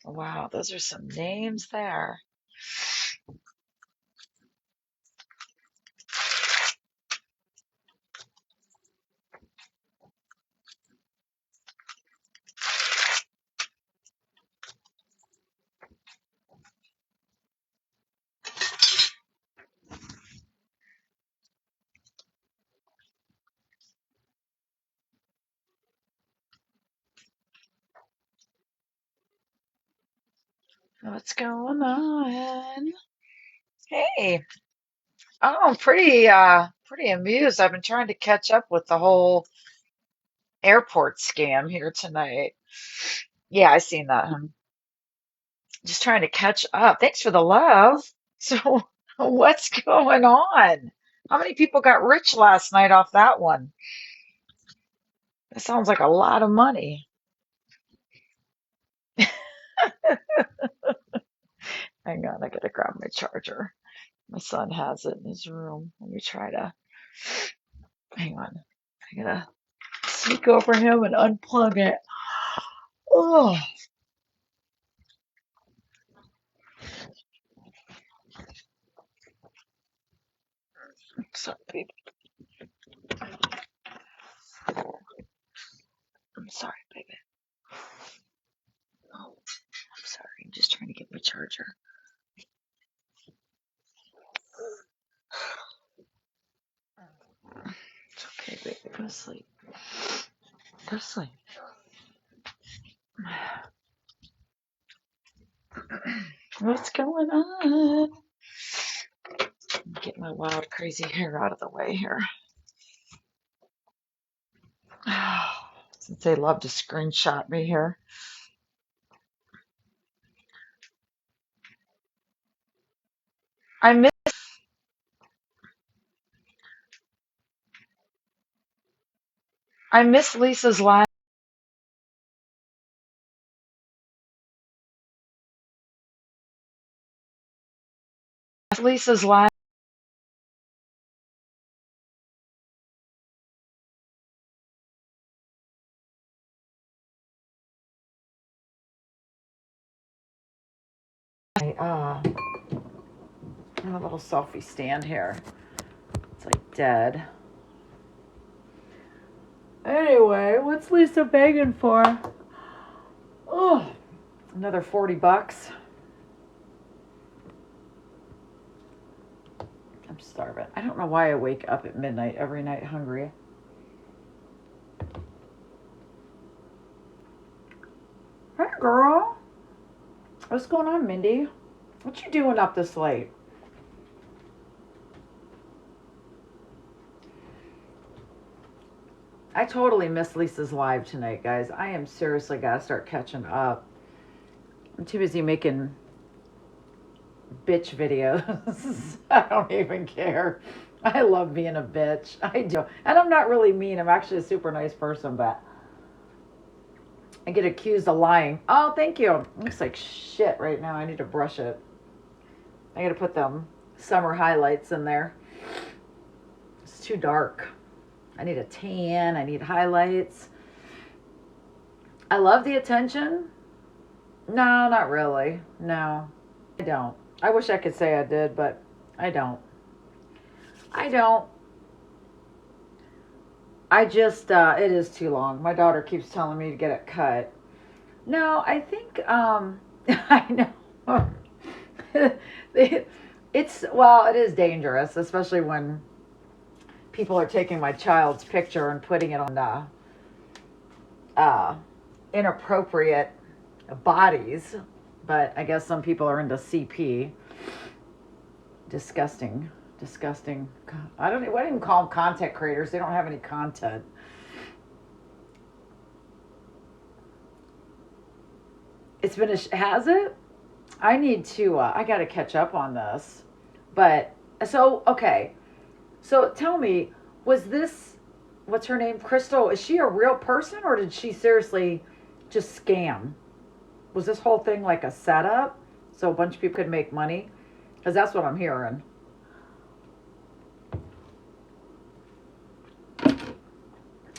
Wow, those are some names there. What's going on? Hey, oh, I'm pretty amused. I've been trying to catch up with the whole airport scam here tonight. Yeah, I seen that. Just trying to catch up. Thanks for the love. So, what's going on? How many people got rich last night off that one? That sounds like a lot of money. Hang on, I gotta grab my charger. My son has it in his room. Let me try to, hang on. I gotta sneak over him and unplug it. Oh, sorry, baby. I'm sorry, baby. Oh, I'm sorry. I'm just trying to get my charger. It's okay, baby. Go to sleep. Go to sleep. What's going on? Get my wild, crazy hair out of the way here. Since they love to screenshot me here. I miss I miss Lisa's last. I have a little selfie stand here. It's like dead. Anyway, what's Lisa begging for? Oh, another 40 bucks. I'm starving. I don't know why I wake up at midnight every night hungry. Hey, girl. What's going on, Mindy? What you doing up this late? I totally missed Lisa's live tonight, guys. I am seriously gotta start catching up. I'm too busy making bitch videos. I don't even care. I love being a bitch. I do. And I'm not really mean. I'm actually a super nice person, but I get accused of lying. Oh, thank you. It looks like shit right now. I need to brush it. I gotta put them summer highlights in there. It's too dark. I need a tan. I need highlights. I love the attention. No, not really. No, I don't. I wish I could say I did, but I don't. I don't. I just, it is too long. My daughter keeps telling me to get it cut. No, I think, I know. Well, it is dangerous, especially when people are taking my child's picture and putting it on uh, inappropriate bodies. But I guess some people are into CP. Disgusting. Disgusting. I don't even call them content creators. They don't have any content. Has it? I need to, I got to catch up on this. But, so, okay. So tell me, was this, what's her name? Crystal, is she a real person or did she seriously just scam? Was this whole thing like a setup so a bunch of people could make money? Because that's what I'm hearing.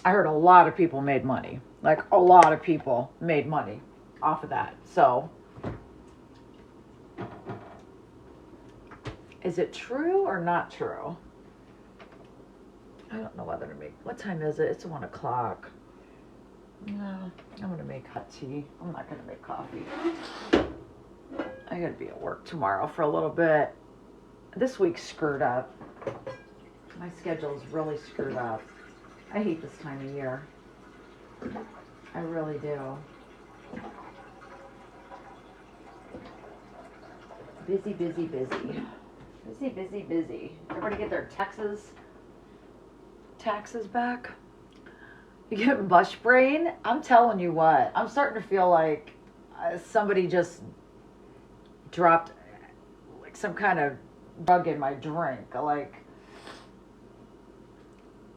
I heard a lot of people made money. Like a lot of people made money off of that. So Is it true or not true? I don't know whether to make, what time is it? It's 1 o'clock. No, I'm going to make hot tea. I'm not going to make coffee. I got to be at work tomorrow for a little bit. This week's screwed up. My schedule's really screwed up. I hate this time of year. I really do. Busy, busy, busy. Busy, busy, busy. Everybody get their taxes back? You get bush brain? I'm telling you what. I'm starting to feel like somebody just dropped like some kind of bug in my drink. Like,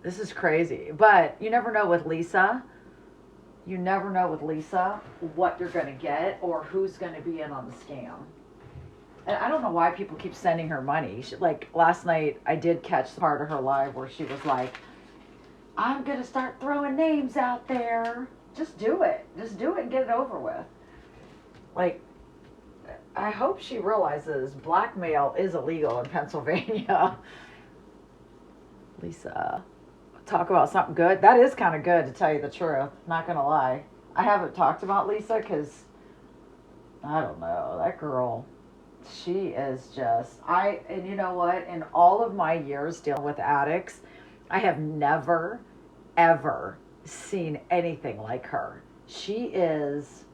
this is crazy. But you never know with Lisa. You never know with Lisa what you're going to get or who's going to be in on the scam. And I don't know why people keep sending her money. Like last night, I did catch part of her live where she was like, I'm going to start throwing names out there. Just do it. Just do it and get it over with. Like, I hope she realizes blackmail is illegal in Pennsylvania. Lisa, talk about something good. That is kind of good, to tell you the truth. Not going to lie. I haven't talked about Lisa because, I don't know, that girl, she is just, and you know what? In all of my years dealing with addicts, I have never, ever seen anything like her. She is,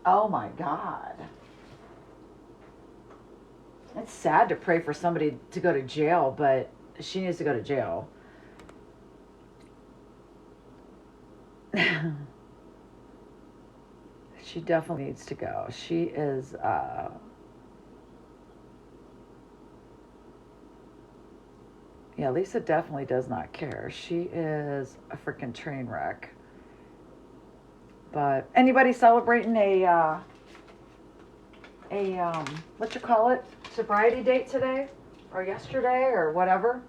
oh my God. It's sad to pray for somebody to go to jail, but she needs to go to jail. She definitely needs to go. She is, yeah, Lisa definitely does not care. She is a freaking train wreck. But anybody celebrating a what you call it, sobriety date today or yesterday or whatever?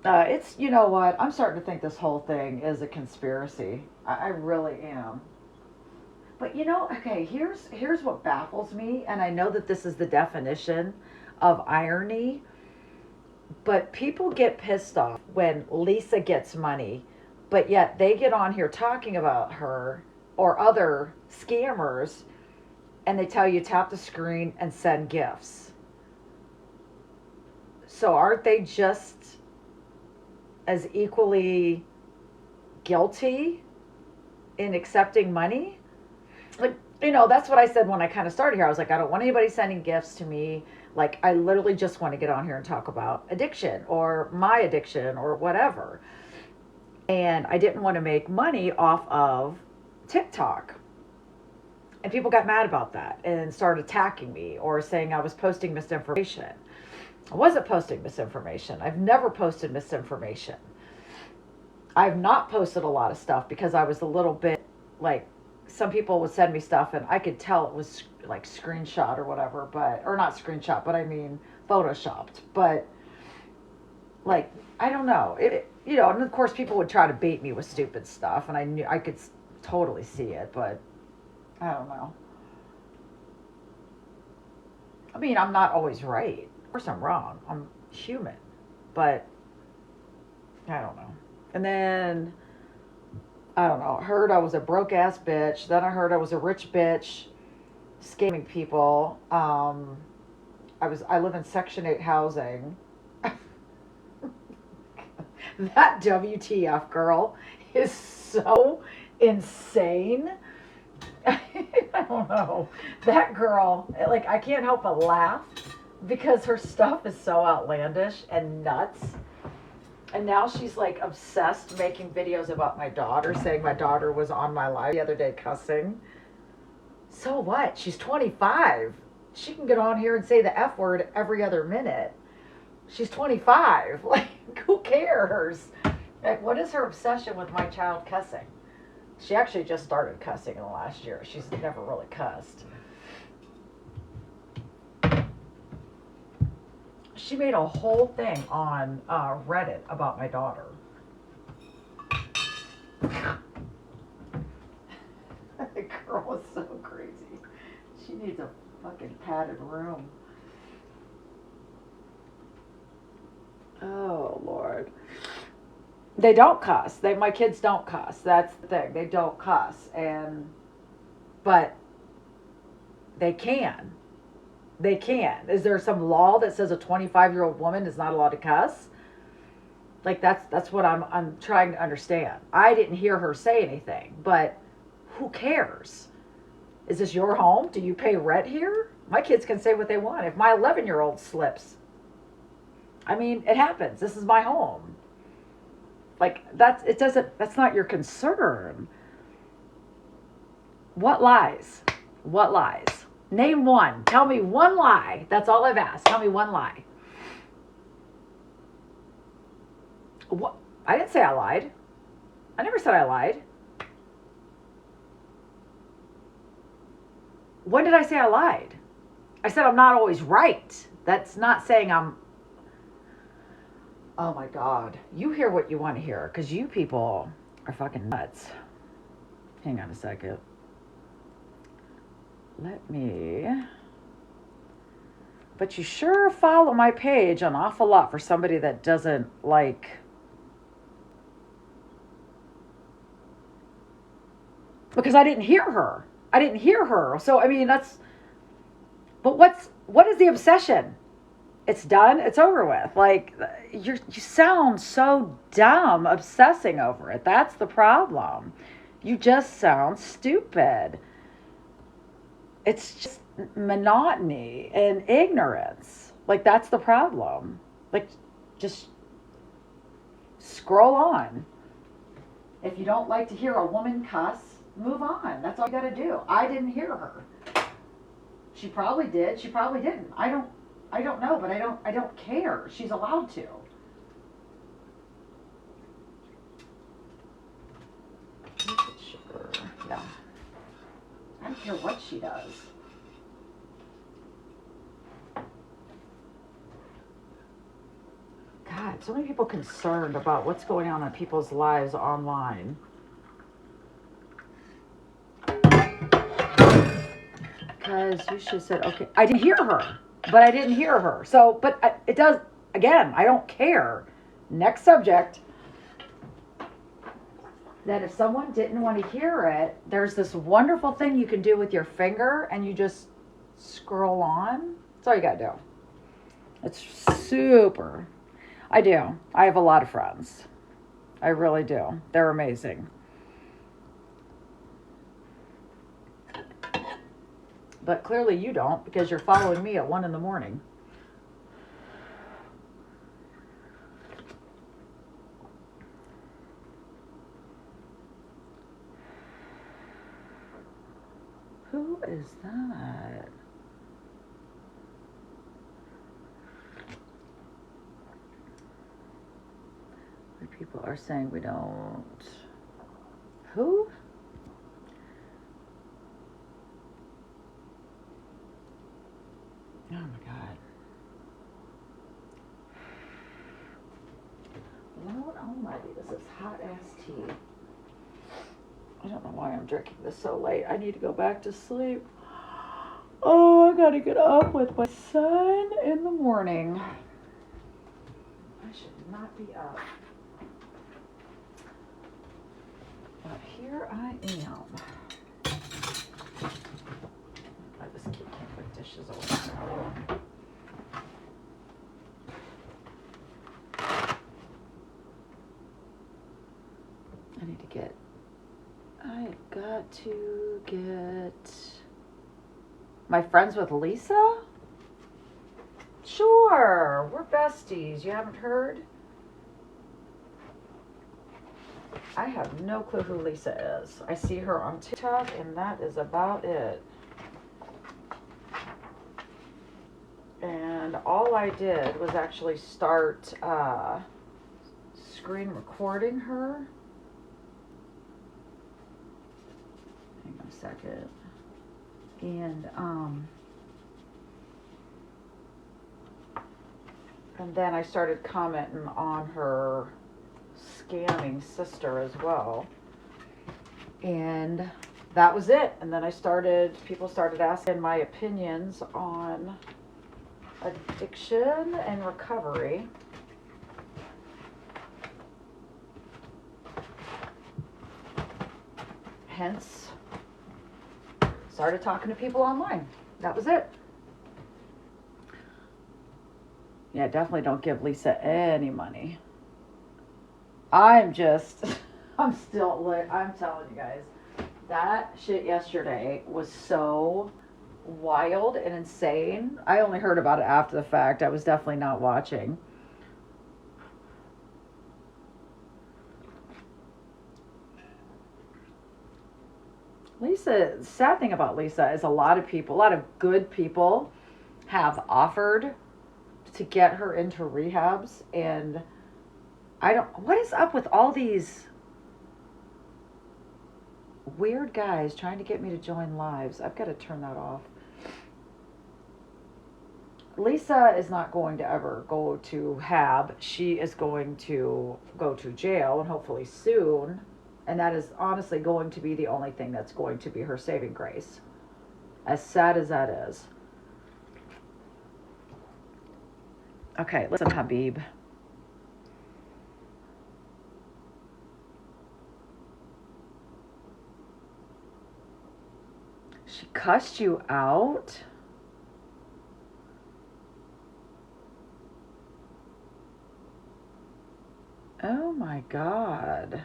It's, you know what, I'm starting to think this whole thing is a conspiracy. I really am. But you know, okay, here's what baffles me, and I know that this is the definition of irony, but people get pissed off when Lisa gets money, but yet they get on here talking about her or other scammers, and they tell you tap the screen and send gifts. So aren't they just as equally guilty in accepting money? Like, you know, that's what I said when I kind of started here. I was like, I don't want anybody sending gifts to me. Like, I literally just want to get on here and talk about addiction or my addiction or whatever. And I didn't want to make money off of TikTok. And people got mad about that and started attacking me or saying I was posting misinformation. I wasn't posting misinformation. I've never posted misinformation. I've not posted a lot of stuff because I was a little bit like, some people would send me stuff and I could tell it was like screenshot or whatever, but, or not screenshot, but I mean photoshopped. But like, I don't know. You know, and of course people would try to bait me with stupid stuff and I knew I could totally see it, but I don't know. I mean, I'm not always right. Of course I'm wrong. I'm human. But I don't know. And then I don't know. I heard I was a broke ass bitch. Then I heard I was a rich bitch scamming people. I live in Section 8 housing. That WTF girl is so insane. I don't know. That girl, like, I can't help but laugh because her stuff is so outlandish and nuts. And now she's like obsessed making videos about my daughter, saying my daughter was on my live the other day cussing. So what? She's 25. She can get on here and say the F word every other minute. She's 25. Like, who cares? Like, what is her obsession with my child cussing? She actually just started cussing in the last year. She's never really cussed. She made a whole thing on Reddit about my daughter. The girl was so crazy. She needs a fucking padded room. Oh, Lord. They don't cuss. My kids don't cuss. That's the thing. They don't cuss. But they can. They can. Is there some law that says a 25-year-old woman is not allowed to cuss? Like, that's what I'm trying to understand. I didn't hear her say anything, but who cares? Is this your home? Do you pay rent here? My kids can say what they want. If my 11-year-old slips, I mean, it happens. This is my home. Like, that's not your concern. What lies? What lies? Name one. Tell me one lie. That's all I've asked. Tell me one lie. What? I didn't say I lied. I never said I lied. When did I say I lied? I said I'm not always right. That's not saying I'm... Oh my God. You hear what you want to hear, because you people are fucking nuts. Hang on a second. Let me... But you sure follow my page an awful lot for somebody that doesn't like... Because I didn't hear her. So, I mean, that's... But what is the obsession? It's done. It's over with. Like, you sound so dumb obsessing over it. That's the problem. You just sound stupid. It's just monotony and ignorance. Like, that's the problem. Like, just scroll on. If you don't like to hear a woman cuss, move on. That's all you got to do. I didn't hear her. She probably did. She probably didn't. I don't know, but I don't care. She's allowed to. Sugar. Yeah. I don't care what she does. God, so many people concerned about what's going on in people's lives online. Because you should have said, okay, I didn't hear her, but I didn't hear her. So, but it does, again, I don't care. Next subject. That if someone didn't want to hear it, there's this wonderful thing you can do with your finger and you just scroll on. That's all you got to do. It's super. I do. I have a lot of friends. I really do. They're amazing. But clearly you don't, because you're following me at 1 a.m. Who is that? People are saying we don't. Who? Oh my God. Lord almighty, this is hot ass tea. I don't know why I'm drinking this so late. I need to go back to sleep. Oh, I gotta get up with my son in the morning. I should not be up. But here I am. This kid can't put dishes away. I've got to get my friends with Lisa? Sure, we're besties. You haven't heard? I have no clue who Lisa is. I see her on TikTok, and that is about it. And all I did was actually start screen recording her. Hang on a second. And then I started commenting on her scamming sister as well. And that was it. And then people started asking my opinions on addiction and recovery. Hence, started talking to people online. That was it. Yeah, definitely don't give Lisa any money. I'm telling you guys, that shit yesterday was so wild and insane. I only heard about it after the fact. I was definitely not watching. Lisa, the sad thing about Lisa is a lot of good people have offered to get her into rehabs, and what is up with all these weird guys trying to get me to join lives? I've got to turn that off. Lisa is not going to ever go to HAB. She is going to go to jail, and hopefully soon. And that is honestly going to be the only thing that's going to be her saving grace. As sad as that is. Okay, listen, Habib. She cussed you out? Oh my God.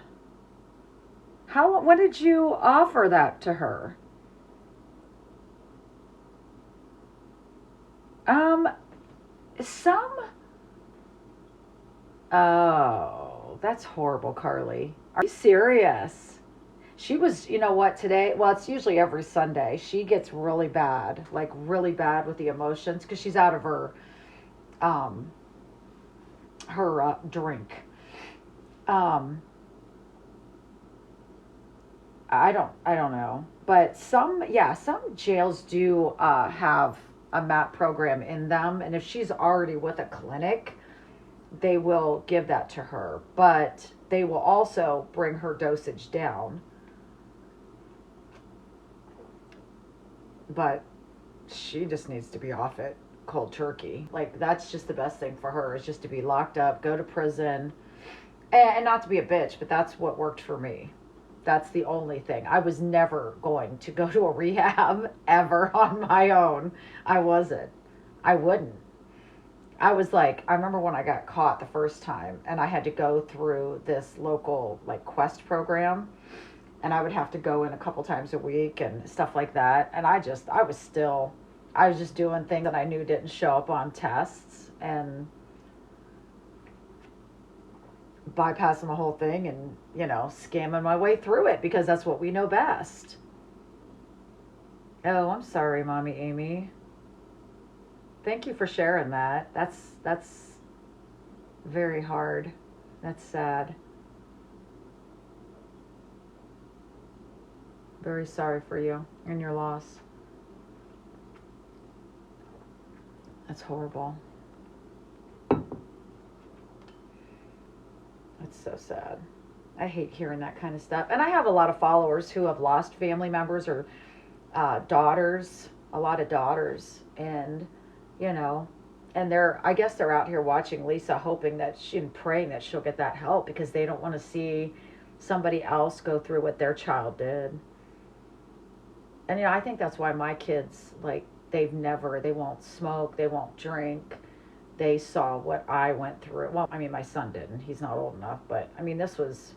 When did you offer that to her? Oh, that's horrible, Carly. Are you serious? She was, you know what, today, well, it's usually every Sunday. She gets really bad, like really bad with the emotions because she's out of um, her drink. I don't know, but some jails do have a MAP program in them, and if she's already with a clinic, they will give that to her, but they will also bring her dosage down. But she just needs to be off it cold turkey. Like, that's just the best thing for her, is just to be locked up, go to prison, and not to be a bitch, but that's what worked for me. That's the only thing. I was never going to go to a rehab ever on my own. I wasn't. I wouldn't. I was like, I remember when I got caught the first time and I had to go through this local like Quest program, and I would have to go in a couple times a week and stuff like that. And I was just doing things that I knew didn't show up on tests and bypassing the whole thing and, scamming my way through it because that's what we know best. Oh, I'm sorry, Mommy Amy. Thank you for sharing that. That's very hard. That's sad. Very sorry for you and your loss. That's horrible. That's so sad. I hate hearing that kind of stuff. And I have a lot of followers who have lost family members or daughters, a lot of daughters. And, and I guess they're out here watching Lisa, hoping and praying that she'll get that help because they don't want to see somebody else go through what their child did. And, I think that's why my kids, like, they won't smoke, they won't drink. They saw what I went through. Well, I mean, my son didn't. He's not old enough, but I mean, this was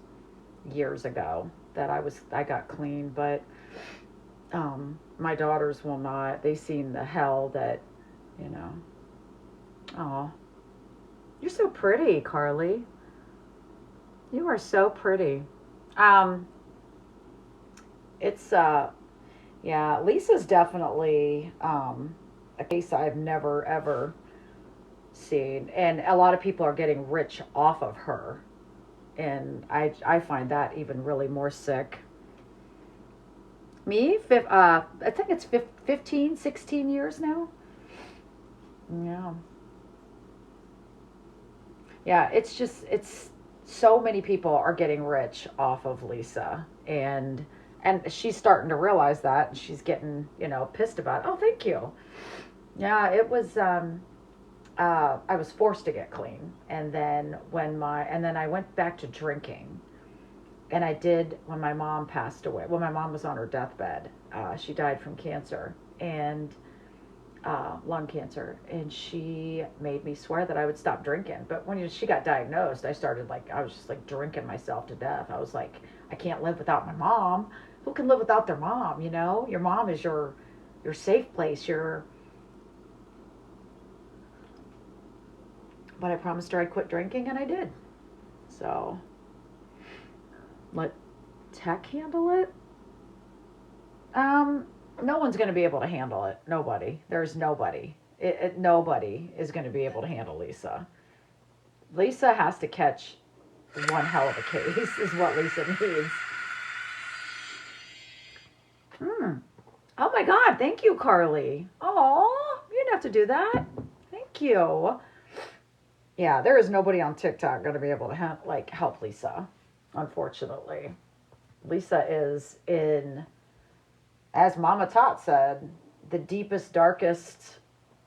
years ago that I got clean, but my daughters will not. They've seen the hell that, Oh, you're so pretty, Carly. You are so pretty. It's yeah, Lisa's definitely a case I've never ever seen, and a lot of people are getting rich off of her, and I find that even really more sick. Me, I think it's 15, 16 years now. Yeah. Yeah, it's so many people are getting rich off of Lisa, and And she's starting to realize that, and she's getting, pissed about it. Oh, thank you. Yeah, it was, I was forced to get clean. And then and then I went back to drinking. And I did when my mom passed away. Well, my mom was on her deathbed. She died from cancer and lung cancer. And she made me swear that I would stop drinking. But when she got diagnosed, I was just like drinking myself to death. I was like, I can't live without my mom. Who can live without their mom? Your mom is your safe place. But I promised her I'd quit drinking, and I did. So let tech handle it. No one's going to be able to handle it. Nobody. There's nobody. Nobody is going to be able to handle Lisa. Lisa has to catch one hell of a case, is what Lisa needs. Oh my God! Thank you, Carly. Oh, you didn't have to do that. Thank you. Yeah, there is nobody on TikTok going to be able to help Lisa. Unfortunately, Lisa is in, as Mama Tot said, the deepest, darkest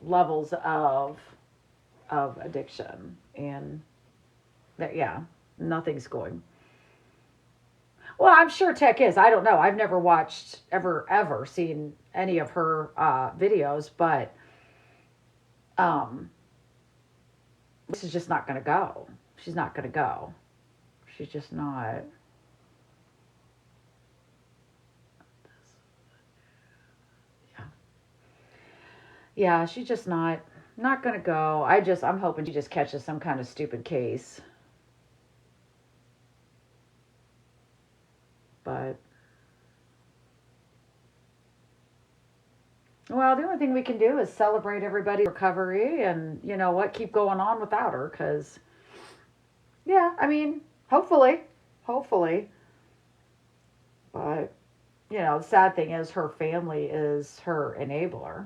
levels of addiction, and that nothing's going. Well, I'm sure Tech is. I don't know. I've never watched ever seen any of her videos, but this is just not going to go. She's not going to go. She's just not. Yeah, she's just not going to go. I'm hoping she just catches some kind of stupid case. But well, the only thing we can do is celebrate everybody's recovery, and keep going on without her, cuz yeah, I mean, hopefully. But the sad thing is her family is her enabler.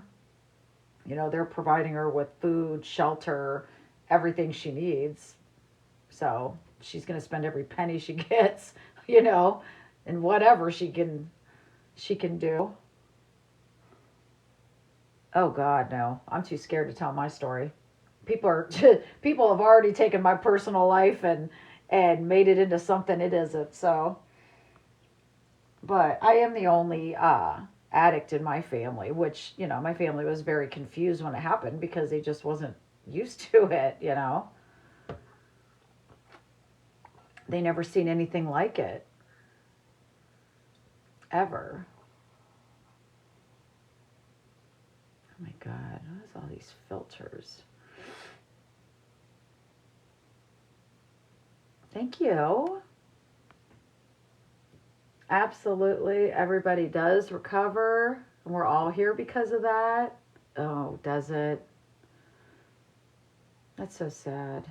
They're providing her with food, shelter, everything she needs. So she's going to spend every penny she gets, and whatever she can do. Oh God, no. I'm too scared to tell my story. People have already taken my personal life and made it into something it isn't. So, but I am the only addict in my family, which, my family was very confused when it happened because they just wasn't used to it, They never seen anything like it. Ever. Oh my God, what is all these filters? Thank you. Absolutely. Everybody does recover. And we're all here because of that. Oh, does it? That's so sad.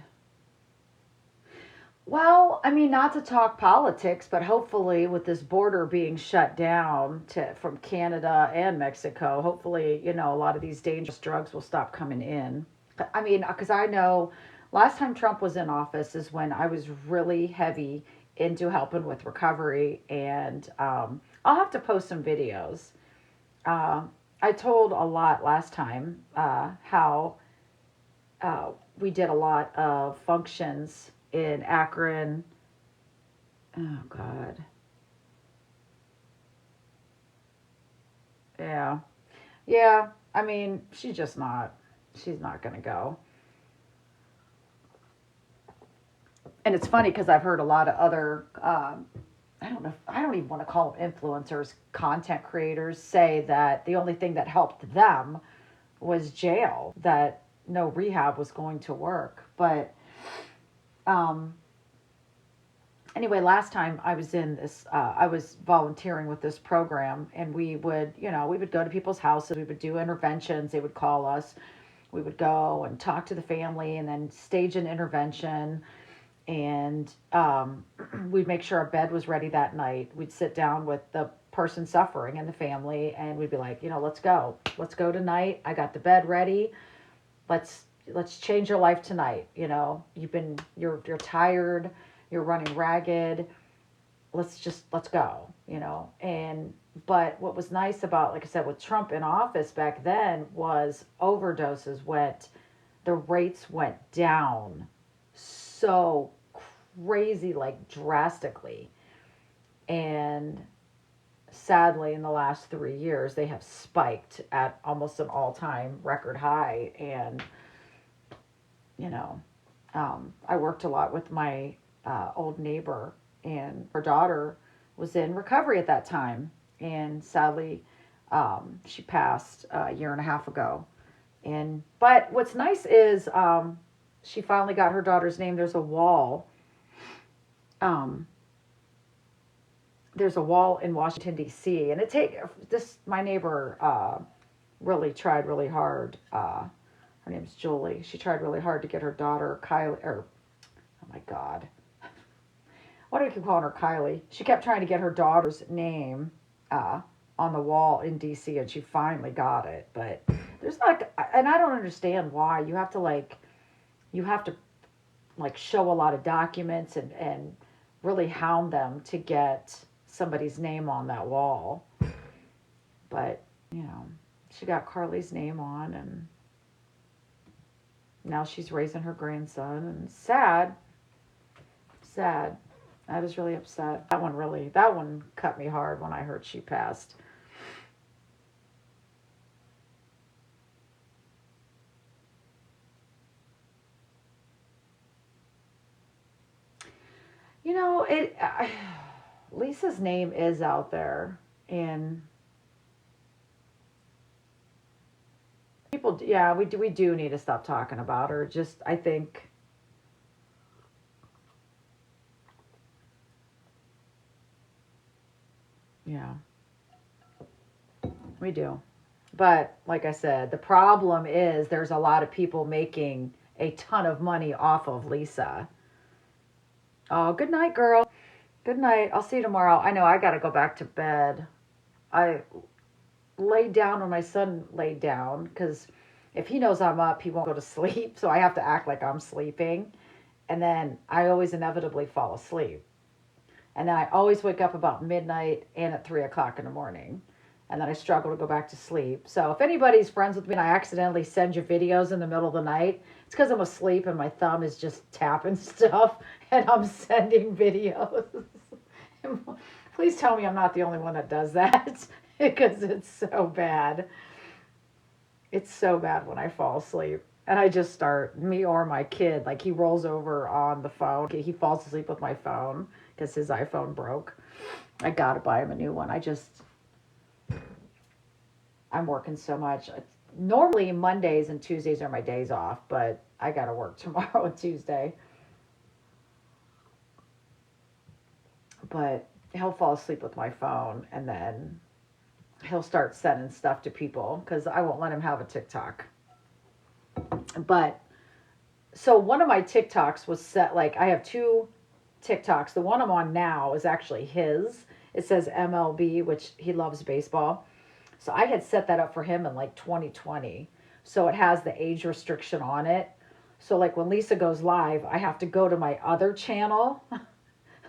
Well, I mean, not to talk politics, but hopefully with this border being shut down from Canada and Mexico, hopefully, a lot of these dangerous drugs will stop coming in. I mean, because I know last time Trump was in office is when I was really heavy into helping with recovery, and I'll have to post some videos. I told a lot last time how we did a lot of functions in Akron. Oh God. Yeah. Yeah. I mean, she's not going to go. And it's funny because I've heard a lot of other, I don't even want to call them influencers, content creators, say that the only thing that helped them was jail, that no rehab was going to work. But anyway, last time I was in this, I was volunteering with this program, and we would go to people's houses, we would do interventions, they would call us, we would go and talk to the family and then stage an intervention. And we'd make sure a bed was ready that night. We'd sit down with the person suffering and the family, and we'd be like, let's go tonight. I got the bed ready. Let's change your life tonight. You're tired, you're running ragged. let's go, but what was nice about, like I said, with Trump in office back then was the rates went down so crazy, like drastically. And sadly, in the last 3 years, they have spiked at almost an all-time record high. And, you know, I worked a lot with my old neighbor, and her daughter was in recovery at that time. And sadly, she passed a year and a half ago. But what's nice is she finally got her daughter's name. Um, there's a wall in Washington D.C. and my neighbor really tried really hard. Her name's Julie. She tried really hard to get her daughter Kylie, or oh my God, what do I keep calling her, Kylie? She kept trying to get her daughter's name on the wall in D.C. and she finally got it. But there's and I don't understand why you have to show a lot of documents and really hound them to get somebody's name on that wall. But, she got Carly's name on, and now she's raising her grandson, and sad. I was really upset. That one cut me hard when I heard she passed. Lisa's name is out there, and people, yeah, we do need to stop talking about her. Just, I think, yeah, we do. But like I said, the problem is there's a lot of people making a ton of money off of Lisa. Oh, good night, girl. Good night. I'll see you tomorrow. I know I got to go back to bed. I laid down when my son laid down, because if he knows I'm up, he won't go to sleep. So I have to act like I'm sleeping. And then I always inevitably fall asleep. And then I always wake up about midnight and at 3 o'clock in the morning. And then I struggle to go back to sleep. So if anybody's friends with me and I accidentally send you videos in the middle of the night, it's because I'm asleep and my thumb is just tapping stuff and I'm sending videos. Please tell me I'm not the only one that does that, because it's so bad. It's so bad when I fall asleep. And I just start, me or my kid, like he rolls over on the phone. He falls asleep with my phone because his iPhone broke. I got to buy him a new one. I'm working so much. Normally Mondays and Tuesdays are my days off, but I got to work tomorrow and Tuesday. But he'll fall asleep with my phone, and then he'll start sending stuff to people because I won't let him have a TikTok. But so one of my TikToks was set, like I have two TikToks. The one I'm on now is actually his. It says MLB, which he loves baseball. So I had set that up for him in like 2020. So it has the age restriction on it. So like when Lisa goes live, I have to go to my other channel,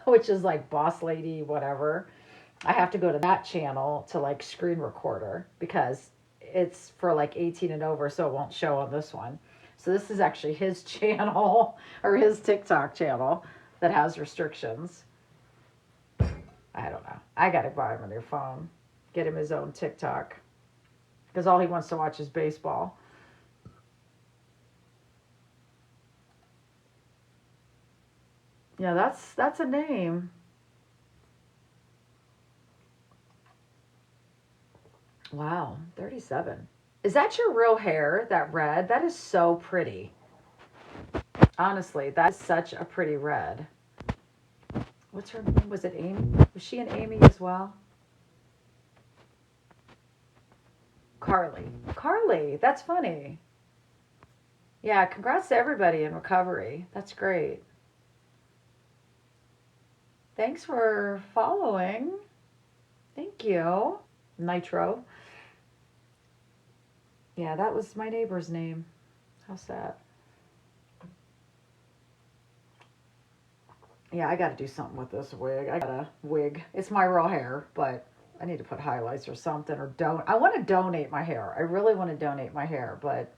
which is like Boss Lady, whatever. I have to go to that channel to like screen recorder because it's for like 18 and over, so it won't show on this one. So this is actually his channel, or his TikTok channel, that has restrictions. I don't know. I gotta buy him a new phone, get him his own TikTok, because all he wants to watch is baseball. Yeah, that's a name. Wow, 37. Is that your real hair, that red? That is so pretty. Honestly, that's such a pretty red. What's her name? Was it Amy? Was she an Amy as well? Carly. Carly, that's funny. Yeah, congrats to everybody in recovery. That's great. Thanks for following. Thank you. Nitro. Yeah, that was my neighbor's name. How's that? Yeah, I got to do something with this wig. I got a wig. It's my real hair, but I need to put highlights or something or don't. I want to donate my hair. I really want to donate my hair, but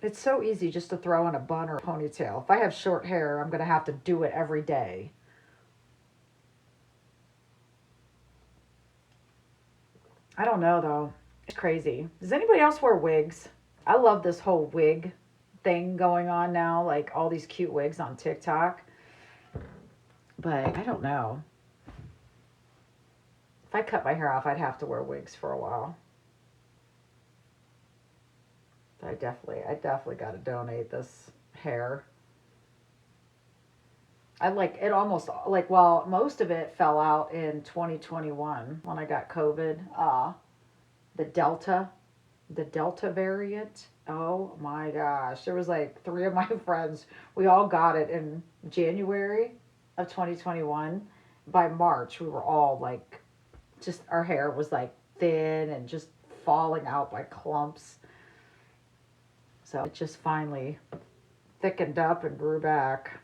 it's so easy just to throw in a bun or a ponytail. If I have short hair, I'm going to have to do it every day. I don't know though. It's crazy. Does anybody else wear wigs? I love this whole wig thing going on now, like all these cute wigs on TikTok. But I don't know. If I cut my hair off, I'd have to wear wigs for a while. I definitely got to donate this hair. I like it almost like, well, most of it fell out in 2021 when I got COVID. The Delta, the Delta variant. Oh my gosh. There was like three of my friends. We all got it in January of 2021. By March, we were all like, just our hair was like thin and just falling out by clumps. So it just finally thickened up and grew back.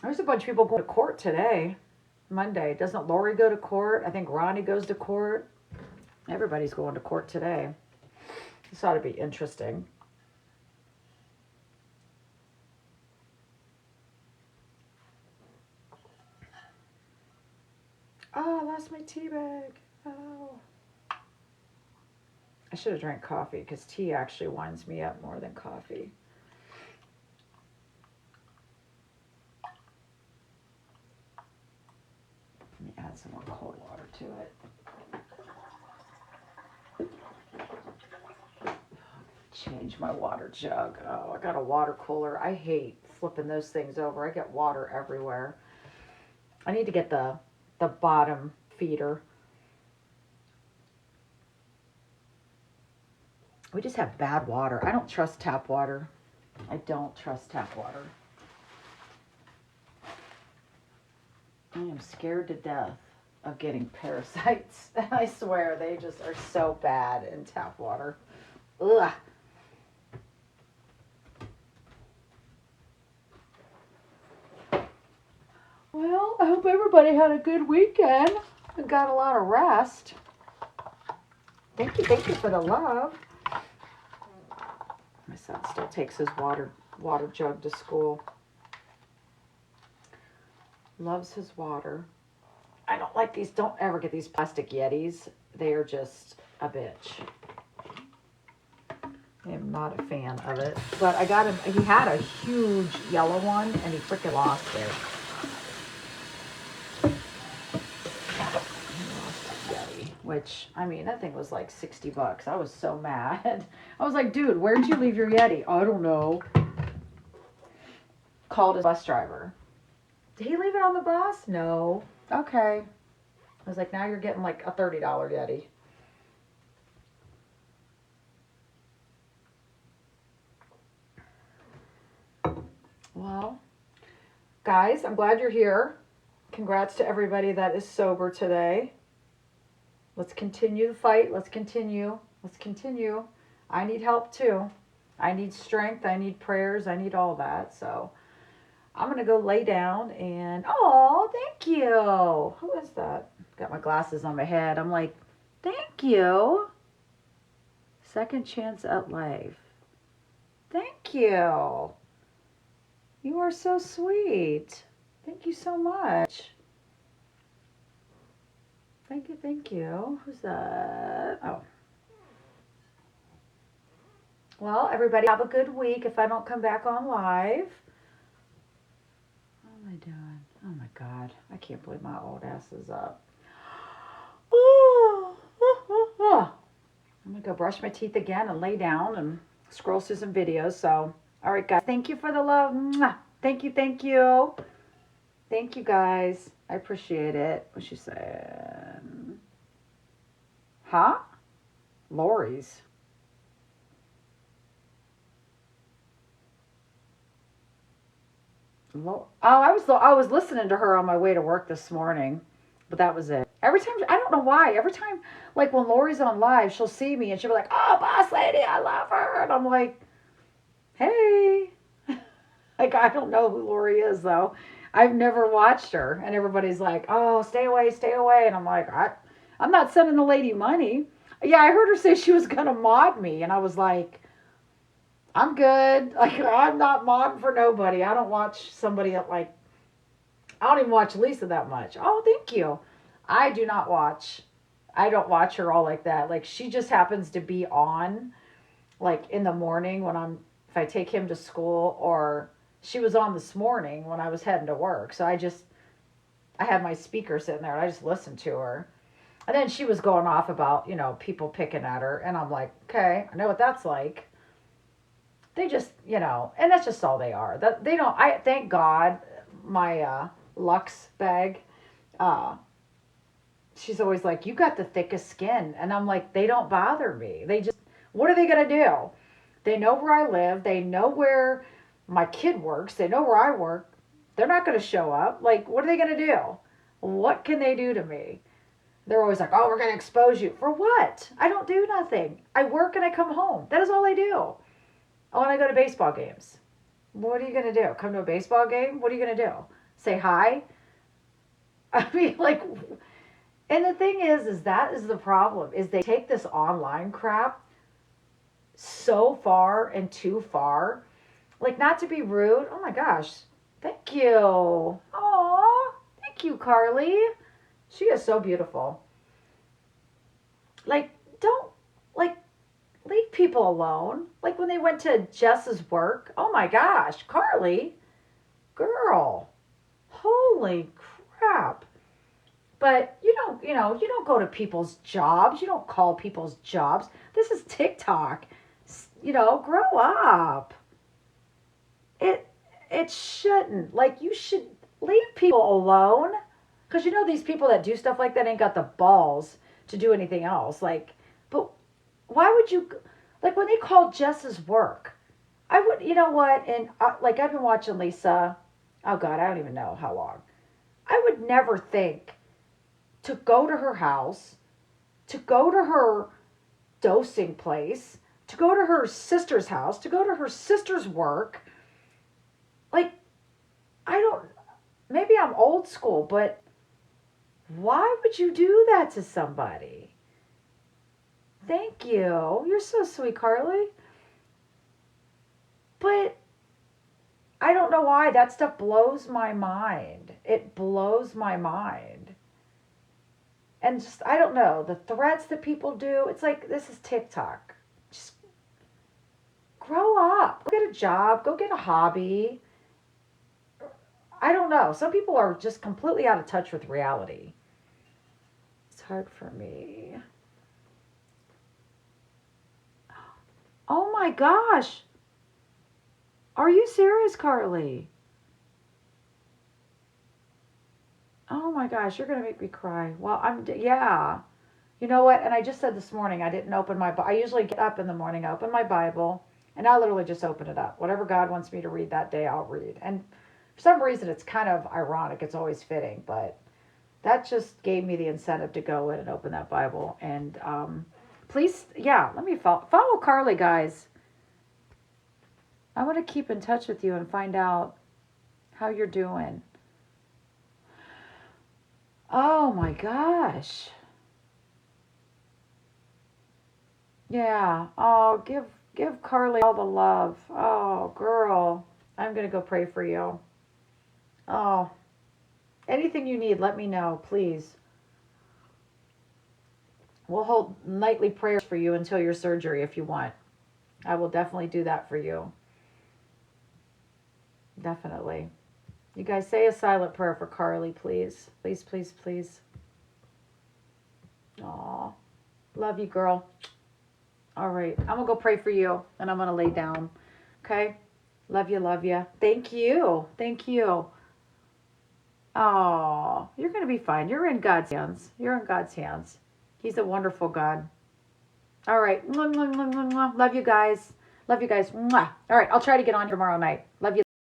There's a bunch of people going to court today, Monday. Doesn't Lori go to court? I think Ronnie goes to court. Everybody's going to court today. This ought to be interesting. Oh, I lost my tea bag. Oh. I should have drank coffee because tea actually winds me up more than coffee. Let me add some more cold water to it. Change my water jug. Oh, I got a water cooler. I hate flipping those things over. I get water everywhere. I need to get the bottom feeder. We just have bad water. I don't trust tap water. I don't trust tap water. I am scared to death of getting parasites. I swear, they just are so bad in tap water. Ugh. Well, I hope everybody had a good weekend and got a lot of rest. Thank you for the love. My son still takes his water jug to school. Loves his water. I don't like these. Don't ever get these plastic Yetis. They are just a bitch. I am not a fan of it. But I got him. He had a huge yellow one, and he freaking lost it. Which, I mean, that thing was like $60. I was so mad. I was like, dude, where'd you leave your Yeti? I don't know. Called his bus driver. Did he leave it on the bus? No. Okay. I was like, now you're getting like a $30 Yeti. Well, guys, I'm glad you're here. Congrats to everybody that is sober today. Let's continue the fight. Let's continue. I need help too. I need strength. I need prayers. I need all that. So I'm going to go lay down and, oh, thank you. Who is that? Got my glasses on my head. I'm like, thank you. Second chance at life. Thank you. You are so sweet. Thank you so much. Thank you. Who's that? Oh. Well, everybody have a good week if I don't come back on live. What am I doing? Oh my God. I can't believe my old ass is up. I'm going to go brush my teeth again and lay down and scroll through some videos. So, all right, guys. Thank you for the love. Thank you. Thank you, guys. I appreciate it. What she said? Huh? Lori's. I was listening to her on my way to work this morning, but that was it. Every time, I don't know why. Every time, like when Lori's on live, she'll see me and she'll be like, "Oh, boss lady, I love her," and I'm like, "Hey." Like, I don't know who Lori is though. I've never watched her, and everybody's like, "Oh, stay away, stay away," and I'm like, I'm not sending the lady money. Yeah, I heard her say she was gonna mod me, and I was like, I'm good. Like, I'm not modding for nobody. I don't watch somebody that, like, I don't even watch Lisa that much. Oh, thank you. I do not watch. I don't watch her all like that. Like, she just happens to be on, like, in the morning when if I take him to school, or she was on this morning when I was heading to work. So I had my speaker sitting there and I just listened to her. And then she was going off about, people picking at her. And I'm like, okay, I know what that's like. They just, and that's just all they are. That they don't. Thank God, my Lux bag. She's always like, you got the thickest skin, and I'm like, they don't bother me. They just, what are they gonna do? They know where I live. They know where my kid works. They know where I work. They're not gonna show up. Like, what are they gonna do? What can they do to me? They're always like, oh, we're gonna expose you for what? I don't do nothing. I work and I come home. That is all I do. Oh, and I go to baseball games. What are you going to do? Come to a baseball game? What are you going to do? Say hi? I mean, like, and the thing is that is the problem, is they take this online crap so far and too far. Like, not to be rude. Oh my gosh. Thank you. Oh, thank you, Carly. She is so beautiful. Like, don't, like, leave people alone. Like when they went to Jess's work. Oh my gosh, Carly, girl, holy crap. But you don't go to people's jobs. You don't call people's jobs. This is TikTok. Grow up. It shouldn't. Like, you should leave people alone. Because these people that do stuff like that ain't got the balls to do anything else. Like, but why would you, like, when they called Jess's work, I would, you know what, and like, I've been watching Lisa, oh God, I don't even know how long. I would never think to go to her house, to go to her dosing place, to go to her sister's house, to go to her sister's work. Like, maybe I'm old school, but why would you do that to somebody? Thank you. You're so sweet, Carly. But I don't know why. That stuff blows my mind. It blows my mind. And just, I don't know, the threats that people do, it's like, this is TikTok. Just grow up. Go get a job. Go get a hobby. I don't know. Some people are just completely out of touch with reality. It's hard for me. Oh my gosh. Are you serious, Carly? Oh my gosh, you're going to make me cry. Well, yeah. You know what? And I just said this morning, I didn't open I usually get up in the morning, I open my Bible, and I literally just open it up. Whatever God wants me to read that day, I'll read. And for some reason, it's kind of ironic. It's always fitting, but that just gave me the incentive to go in and open that Bible. And please, yeah, let me follow Carly, guys. I want to keep in touch with you and find out how you're doing. Oh my gosh. Yeah. Oh, give Carly all the love. Oh, girl. I'm going to go pray for you. Oh, anything you need, let me know, please. We'll hold nightly prayers for you until your surgery if you want. I will definitely do that for you. Definitely. You guys say a silent prayer for Carly, please. Please, please, please. Aw. Love you, girl. All right. I'm going to go pray for you, and I'm going to lay down. Okay? Love you, love you. Thank you. Thank you. Oh, you're going to be fine. You're in God's hands. You're in God's hands. He's a wonderful God. All right. Love you guys. Love you guys. All right. I'll try to get on tomorrow night. Love you.